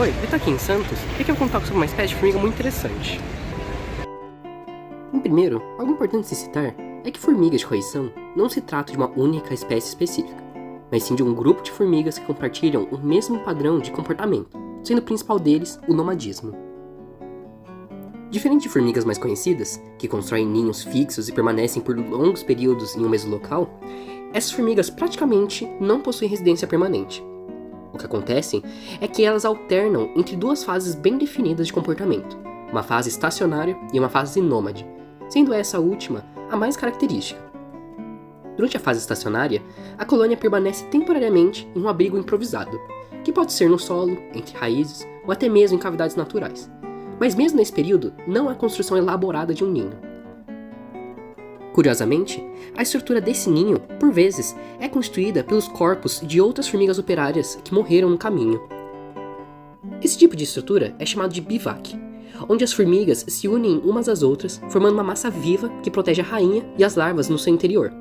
Oi, eu tô aqui em Santos e aqui eu vou contar sobre uma espécie de formiga muito interessante. Em primeiro, algo importante se citar é que formigas de correição não se trata de uma única espécie específica, mas sim de um grupo de formigas que compartilham o mesmo padrão de comportamento, sendo o principal deles o nomadismo. Diferente de formigas mais conhecidas, que constroem ninhos fixos e permanecem por longos períodos em um mesmo local, essas formigas praticamente não possuem residência permanente. O que acontece é que elas alternam entre duas fases bem definidas de comportamento, uma fase estacionária e uma fase nômade, sendo essa última a mais característica. Durante a fase estacionária, a colônia permanece temporariamente em um abrigo improvisado, que pode ser no solo, entre raízes ou até mesmo em cavidades naturais. Mas mesmo nesse período, não há construção elaborada de um ninho. Curiosamente, a estrutura desse ninho, por vezes, é constituída pelos corpos de outras formigas operárias que morreram no caminho. Esse tipo de estrutura é chamado de bivac, onde as formigas se unem umas às outras, formando uma massa viva que protege a rainha e as larvas no seu interior.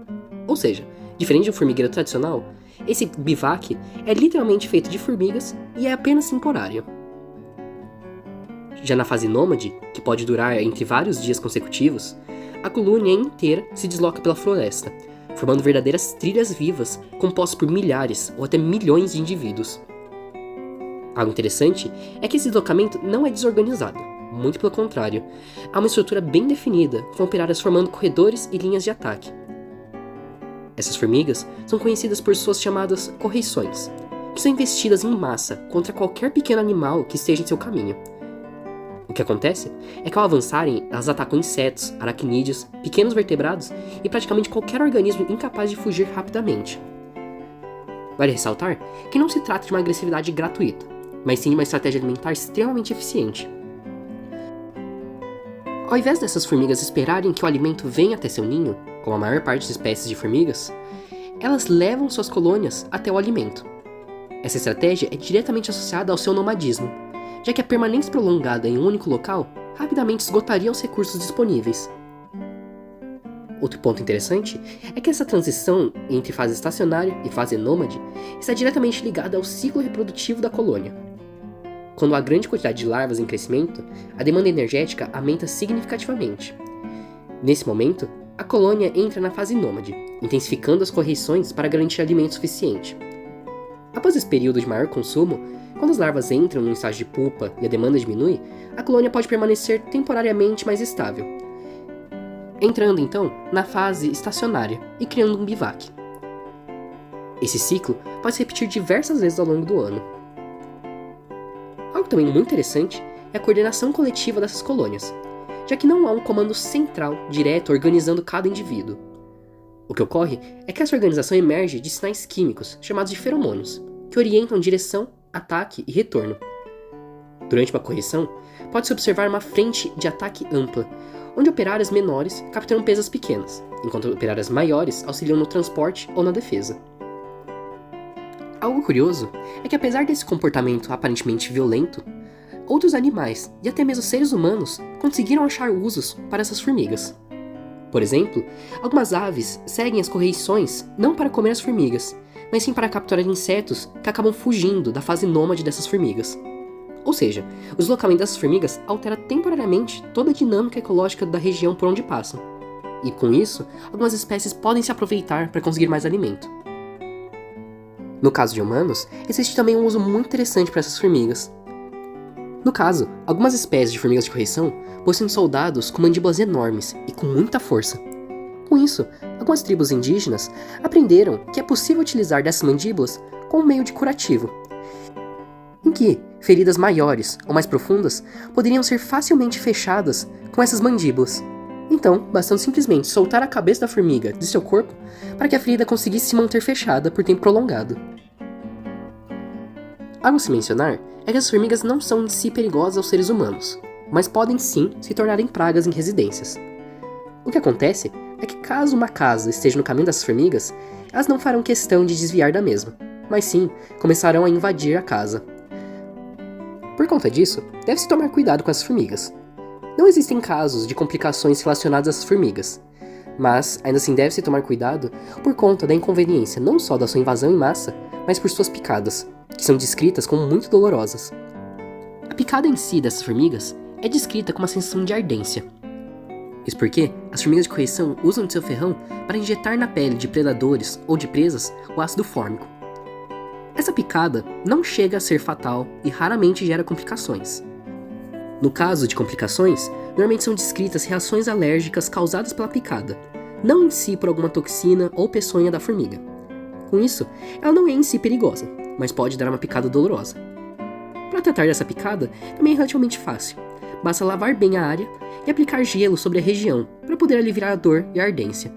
Ou seja, diferente de um formigueiro tradicional, esse bivac é literalmente feito de formigas e é apenas temporário. Já na fase nômade, que pode durar entre vários dias consecutivos, a colônia inteira se desloca pela floresta, formando verdadeiras trilhas vivas compostas por milhares ou até milhões de indivíduos. Algo interessante é que esse deslocamento não é desorganizado, muito pelo contrário, há uma estrutura bem definida, com operárias formando corredores e linhas de ataque. Essas formigas são conhecidas por suas chamadas correições, que são investidas em massa contra qualquer pequeno animal que esteja em seu caminho. O que acontece é que ao avançarem, elas atacam insetos, aracnídeos, pequenos vertebrados e praticamente qualquer organismo incapaz de fugir rapidamente. Vale ressaltar que não se trata de uma agressividade gratuita, mas sim de uma estratégia alimentar extremamente eficiente. Ao invés dessas formigas esperarem que o alimento venha até seu ninho, como a maior parte das espécies de formigas, elas levam suas colônias até o alimento. Essa estratégia é diretamente associada ao seu nomadismo, já que a permanência prolongada em um único local rapidamente esgotaria os recursos disponíveis. Outro ponto interessante é que essa transição entre fase estacionária e fase nômade está diretamente ligada ao ciclo reprodutivo da colônia. Quando há grande quantidade de larvas em crescimento, a demanda energética aumenta significativamente. Nesse momento, a colônia entra na fase nômade, intensificando as correições para garantir alimento suficiente. Após esse período de maior consumo, quando as larvas entram no estágio de pupa e a demanda diminui, a colônia pode permanecer temporariamente mais estável, entrando então na fase estacionária e criando um bivac. Esse ciclo pode se repetir diversas vezes ao longo do ano. Algo também muito interessante é a coordenação coletiva dessas colônias, já que não há um comando central direto organizando cada indivíduo. O que ocorre é que essa organização emerge de sinais químicos chamados de feromônios, que orientam direção, ataque e retorno. Durante uma correção, pode-se observar uma frente de ataque ampla, onde operárias menores capturam presas pequenas, enquanto operárias maiores auxiliam no transporte ou na defesa. Algo curioso é que, apesar desse comportamento aparentemente violento, outros animais e até mesmo seres humanos conseguiram achar usos para essas formigas. Por exemplo, algumas aves seguem as correições não para comer as formigas, mas sim para capturar insetos que acabam fugindo da fase nômade dessas formigas. Ou seja, o deslocamento dessas formigas altera temporariamente toda a dinâmica ecológica da região por onde passam. E com isso, algumas espécies podem se aproveitar para conseguir mais alimento. No caso de humanos, existe também um uso muito interessante para essas formigas. No caso, algumas espécies de formigas de correição possuem soldados com mandíbulas enormes e com muita força. Com isso, algumas tribos indígenas aprenderam que é possível utilizar dessas mandíbulas como meio de curativo, em que feridas maiores ou mais profundas poderiam ser facilmente fechadas com essas mandíbulas. Então, bastando simplesmente soltar a cabeça da formiga de seu corpo para que a ferida conseguisse se manter fechada por tempo prolongado. Algo a se mencionar é que as formigas não são em si perigosas aos seres humanos, mas podem sim se tornarem pragas em residências. O que acontece é que caso uma casa esteja no caminho dessas formigas, elas não farão questão de desviar da mesma, mas sim começarão a invadir a casa. Por conta disso, deve-se tomar cuidado com essas formigas. Não existem casos de complicações relacionadas às formigas, mas ainda assim deve-se tomar cuidado por conta da inconveniência não só da sua invasão em massa, mas por suas picadas, que são descritas como muito dolorosas. A picada em si dessas formigas é descrita como uma sensação de ardência. Isso porque as formigas de correição usam de seu ferrão para injetar na pele de predadores ou de presas o ácido fórmico. Essa picada não chega a ser fatal e raramente gera complicações. No caso de complicações, normalmente são descritas reações alérgicas causadas pela picada, não em si por alguma toxina ou peçonha da formiga. Com isso, ela não é em si perigosa, mas pode dar uma picada dolorosa. Para tratar dessa picada, também é relativamente fácil. Basta lavar bem a área e aplicar gelo sobre a região para poder aliviar a dor e a ardência.